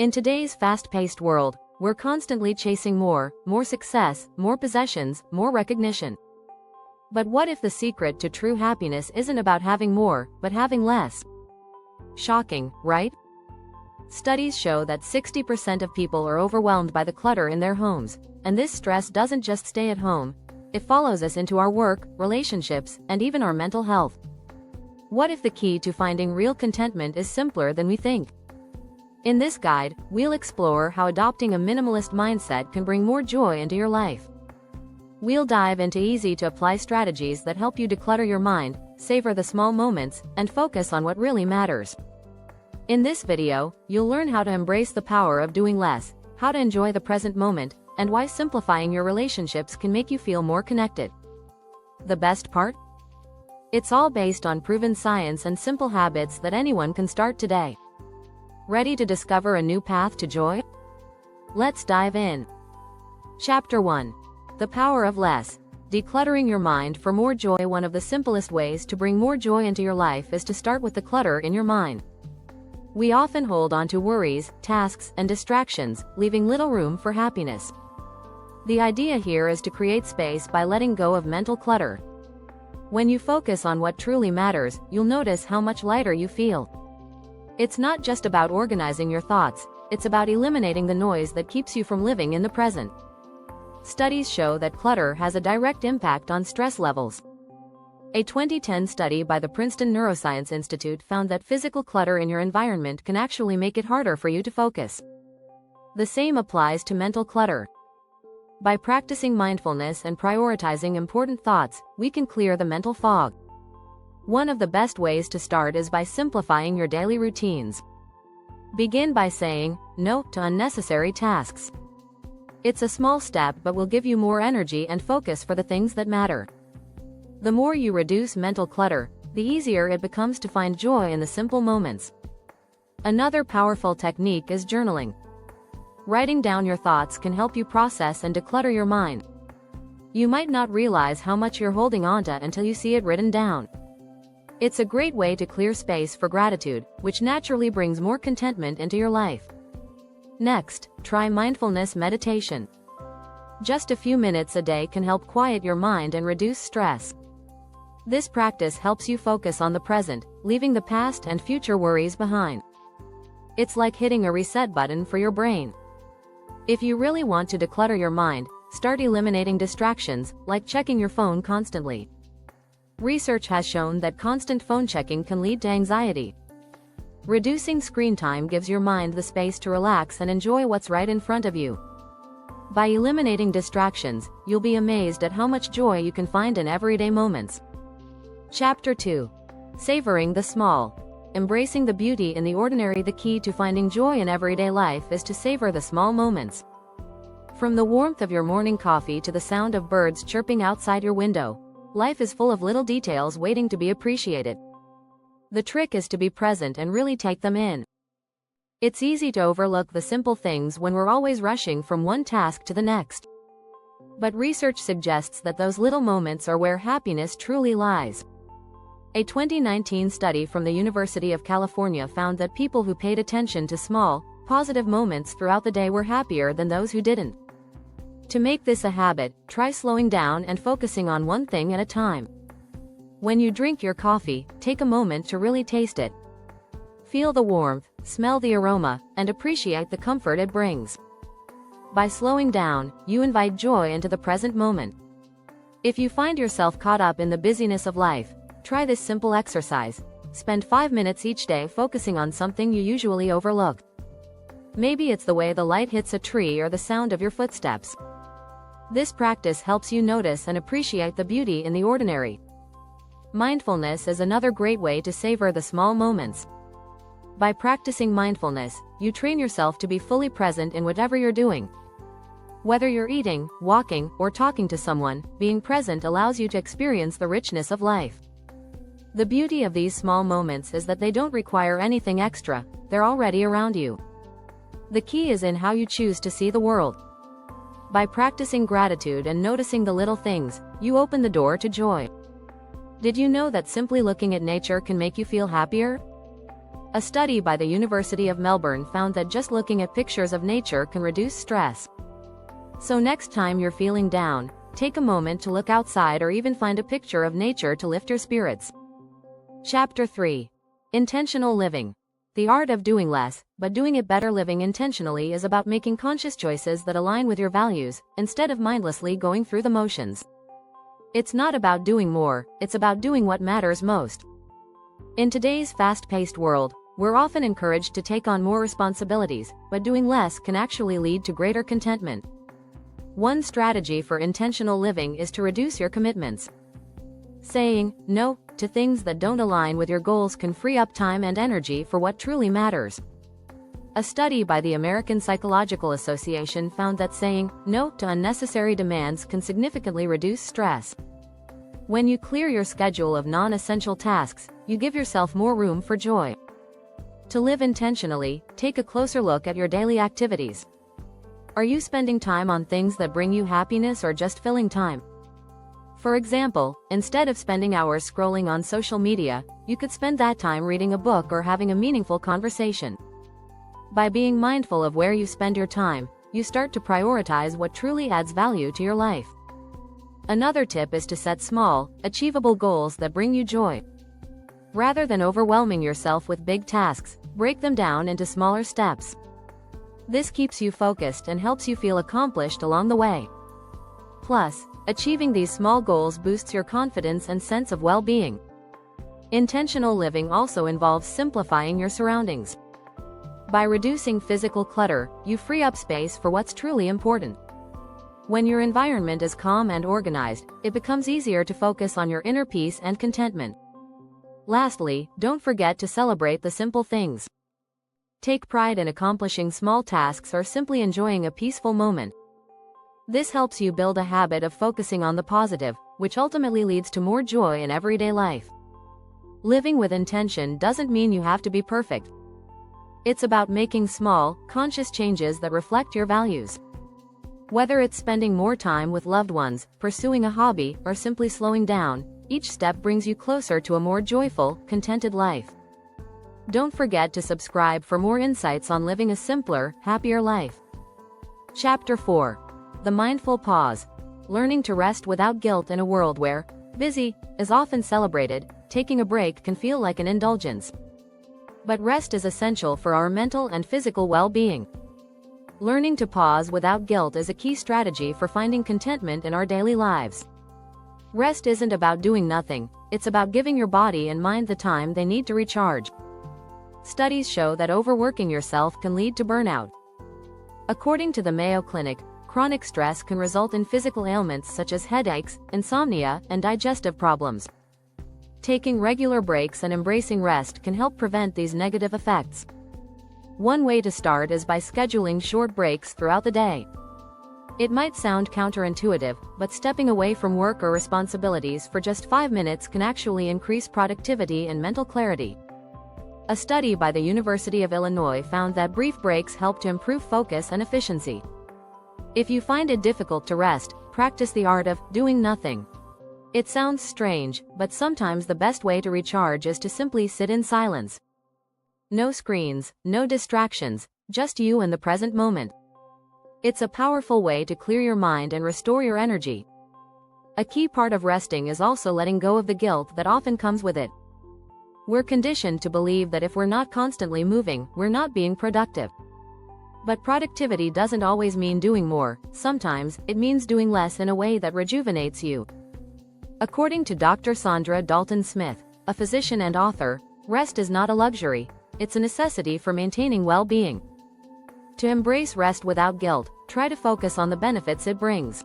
In today's fast-paced world, we're constantly chasing more success, more possessions, more recognition. But what if the secret to true happiness isn't about having more, but having less? Shocking, right? Studies show that 60% of people are overwhelmed by the clutter in their homes, and this stress doesn't just stay at home, it follows us into our work, relationships, and even our mental health. What if the key to finding real contentment is simpler than we think? In this guide, we'll explore how adopting a minimalist mindset can bring more joy into your life. We'll dive into easy-to-apply strategies that help you declutter your mind, savor the small moments, and focus on what really matters. In this video, you'll learn how to embrace the power of doing less, how to enjoy the present moment, and why simplifying your relationships can make you feel more connected. The best part? It's all based on proven science and simple habits that anyone can start today. Ready to discover a new path to joy? Let's dive in. Chapter 1. The Power of Less. Decluttering your mind for more joy. One of the simplest ways to bring more joy into your life is to start with the clutter in your mind. We often hold on to worries, tasks, and distractions, leaving little room for happiness. The idea here is to create space by letting go of mental clutter. When you focus on what truly matters, you'll notice how much lighter you feel. It's not just about organizing your thoughts, it's about eliminating the noise that keeps you from living in the present. Studies show that clutter has a direct impact on stress levels. A 2010 study by the Princeton Neuroscience Institute found that physical clutter in your environment can actually make it harder for you to focus. The same applies to mental clutter. By practicing mindfulness and prioritizing important thoughts, we can clear the mental fog. One of the best ways to start is by simplifying your daily routines. Begin by saying no to unnecessary tasks. It's a small step but will give you more energy and focus for the things that matter. The more you reduce mental clutter, the easier it becomes to find joy in the simple moments. Another powerful technique is journaling. Writing down your thoughts can help you process and declutter your mind. You might not realize how much you're holding onto until you see it written down. It's a great way to clear space for gratitude, which naturally brings more contentment into your life. Next, try mindfulness meditation. Just a few minutes a day can help quiet your mind and reduce stress. This practice helps you focus on the present, leaving the past and future worries behind. It's like hitting a reset button for your brain. If you really want to declutter your mind, start eliminating distractions, like checking your phone constantly. Research has shown that constant phone checking can lead to anxiety. Reducing screen time gives your mind the space to relax and enjoy what's right in front of you. By eliminating distractions, you'll be amazed at how much joy you can find in everyday moments. Chapter 2. Savoring the Small. Embracing the beauty in the ordinary. The key to finding joy in everyday life is to savor the small moments. From the warmth of your morning coffee to the sound of birds chirping outside your window, life is full of little details waiting to be appreciated. The trick is to be present and really take them in. It's easy to overlook the simple things when we're always rushing from one task to the next. But research suggests that those little moments are where happiness truly lies. A 2019 study from the University of California found that people who paid attention to small, positive moments throughout the day were happier than those who didn't. To make this a habit, try slowing down and focusing on one thing at a time. When you drink your coffee, take a moment to really taste it. Feel the warmth, smell the aroma, and appreciate the comfort it brings. By slowing down, you invite joy into the present moment. If you find yourself caught up in the busyness of life, try this simple exercise. Spend 5 minutes each day focusing on something you usually overlook. Maybe it's the way the light hits a tree or the sound of your footsteps. This practice helps you notice and appreciate the beauty in the ordinary. Mindfulness is another great way to savor the small moments. By practicing mindfulness, you train yourself to be fully present in whatever you're doing. Whether you're eating, walking, or talking to someone, being present allows you to experience the richness of life. The beauty of these small moments is that they don't require anything extra, they're already around you. The key is in how you choose to see the world. By practicing gratitude and noticing the little things, you open the door to joy. Did you know that simply looking at nature can make you feel happier? A study by the University of Melbourne found that just looking at pictures of nature can reduce stress. So next time you're feeling down, take a moment to look outside or even find a picture of nature to lift your spirits. Chapter 3. Intentional living. The art of doing less, but doing it better. Living intentionally is about making conscious choices that align with your values, instead of mindlessly going through the motions. It's not about doing more, it's about doing what matters most. In today's fast-paced world, we're often encouraged to take on more responsibilities, but doing less can actually lead to greater contentment. One strategy for intentional living is to reduce your commitments. Saying no to things that don't align with your goals can free up time and energy for what truly matters. A study by the American Psychological Association found that saying no to unnecessary demands can significantly reduce stress. When you clear your schedule of non-essential tasks, you give yourself more room for joy. To live intentionally, take a closer look at your daily activities. Are you spending time on things that bring you happiness or just filling time? For example, instead of spending hours scrolling on social media, you could spend that time reading a book or having a meaningful conversation. By being mindful of where you spend your time, you start to prioritize what truly adds value to your life. Another tip is to set small, achievable goals that bring you joy. Rather than overwhelming yourself with big tasks, break them down into smaller steps. This keeps you focused and helps you feel accomplished along the way. Plus, achieving these small goals boosts your confidence and sense of well-being. Intentional living also involves simplifying your surroundings. By reducing physical clutter, you free up space for what's truly important. When your environment is calm and organized, it becomes easier to focus on your inner peace and contentment. Lastly, don't forget to celebrate the simple things. Take pride in accomplishing small tasks or simply enjoying a peaceful moment. This helps you build a habit of focusing on the positive, which ultimately leads to more joy in everyday life. Living with intention doesn't mean you have to be perfect. It's about making small, conscious changes that reflect your values. Whether it's spending more time with loved ones, pursuing a hobby, or simply slowing down, each step brings you closer to a more joyful, contented life. Don't forget to subscribe for more insights on living a simpler, happier life. Chapter 4. The Mindful Pause. Learning to rest without guilt. In a world where busy is often celebrated, taking a break can feel like an indulgence. But rest is essential for our mental and physical well-being. Learning to pause without guilt is a key strategy for finding contentment in our daily lives. Rest isn't about doing nothing, it's about giving your body and mind the time they need to recharge. Studies show that overworking yourself can lead to burnout. According to the Mayo Clinic, chronic stress can result in physical ailments such as headaches, insomnia, and digestive problems. Taking regular breaks and embracing rest can help prevent these negative effects. One way to start is by scheduling short breaks throughout the day. It might sound counterintuitive, but stepping away from work or responsibilities for just 5 minutes can actually increase productivity and mental clarity. A study by the University of Illinois found that brief breaks help to improve focus and efficiency. If you find it difficult to rest, practice the art of doing nothing. It sounds strange, but sometimes the best way to recharge is to simply sit in silence. No screens, no distractions, just you and the present moment. It's a powerful way to clear your mind and restore your energy. A key part of resting is also letting go of the guilt that often comes with it. We're conditioned to believe that if we're not constantly moving, we're not being productive. But productivity doesn't always mean doing more, sometimes it means doing less in a way that rejuvenates you. According to Dr. Sandra Dalton Smith, a physician and author, rest is not a luxury, it's a necessity for maintaining well-being. To embrace rest without guilt, try to focus on the benefits it brings.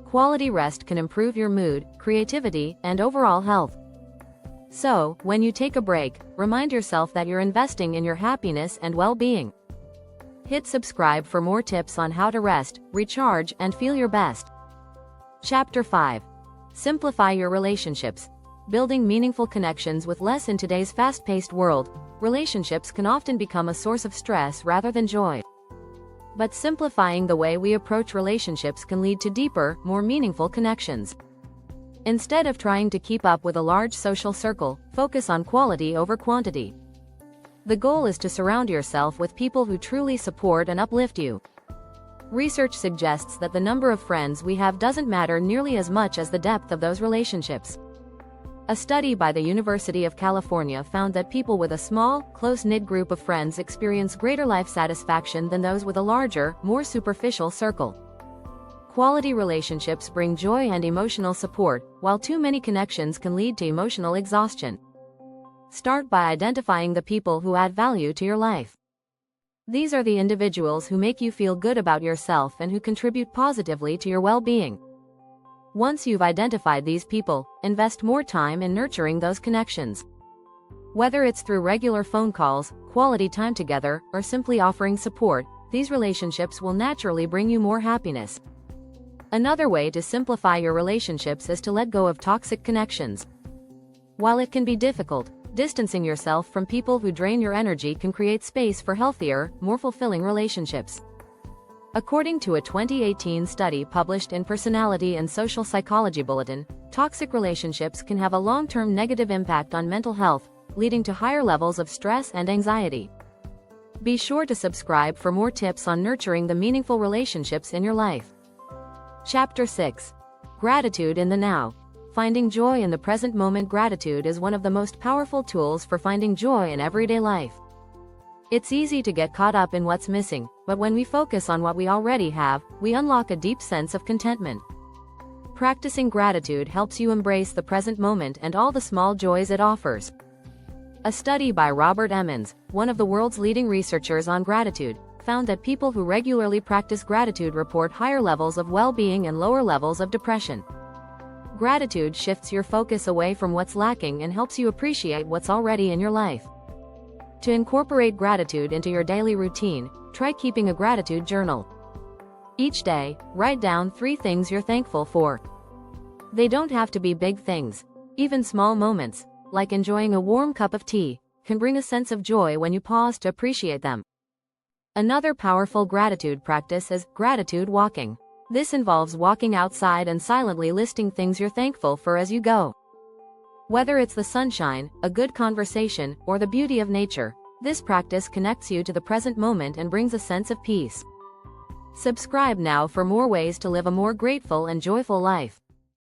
Quality rest can improve your mood, creativity, and overall health. So, when you take a break, remind yourself that you're investing in your happiness and well-being. Hit subscribe for more tips on how to rest, recharge, and feel your best. Chapter 5. Simplify your relationships. Building meaningful connections with less. In today's fast-paced world, relationships can often become a source of stress rather than joy. But simplifying the way we approach relationships can lead to deeper, more meaningful connections. Instead of trying to keep up with a large social circle, focus on quality over quantity. The goal is to surround yourself with people who truly support and uplift you. Research suggests that the number of friends we have doesn't matter nearly as much as the depth of those relationships. A study by the University of California found that people with a small, close-knit group of friends experience greater life satisfaction than those with a larger, more superficial circle. Quality relationships bring joy and emotional support, while too many connections can lead to emotional exhaustion. Start by identifying the people who add value to your life. These are the individuals who make you feel good about yourself and who contribute positively to your well-being. Once you've identified these people, invest more time in nurturing those connections. Whether it's through regular phone calls, quality time together, or simply offering support, these relationships will naturally bring you more happiness. Another way to simplify your relationships is to let go of toxic connections. While it can be difficult, distancing yourself from people who drain your energy can create space for healthier, more fulfilling relationships. According to a 2018 study published in Personality and Social Psychology Bulletin, toxic relationships can have a long-term negative impact on mental health, leading to higher levels of stress and anxiety. Be sure to subscribe for more tips on nurturing the meaningful relationships in your life. Chapter 6. Gratitude in the Now. Finding joy in the present moment. Gratitude is one of the most powerful tools for finding joy in everyday life. It's easy to get caught up in what's missing, but when we focus on what we already have, we unlock a deep sense of contentment. Practicing gratitude helps you embrace the present moment and all the small joys it offers. A study by Robert Emmons, one of the world's leading researchers on gratitude, found that people who regularly practice gratitude report higher levels of well-being and lower levels of depression. Gratitude shifts your focus away from what's lacking and helps you appreciate what's already in your life. To incorporate gratitude into your daily routine, try keeping a gratitude journal. Each day, write down 3 things you're thankful for. They don't have to be big things. Even small moments, like enjoying a warm cup of tea, can bring a sense of joy when you pause to appreciate them. Another powerful gratitude practice is gratitude walking. This involves walking outside and silently listing things you're thankful for as you go. Whether it's the sunshine, a good conversation, or the beauty of nature, this practice connects you to the present moment and brings a sense of peace. Subscribe now for more ways to live a more grateful and joyful life.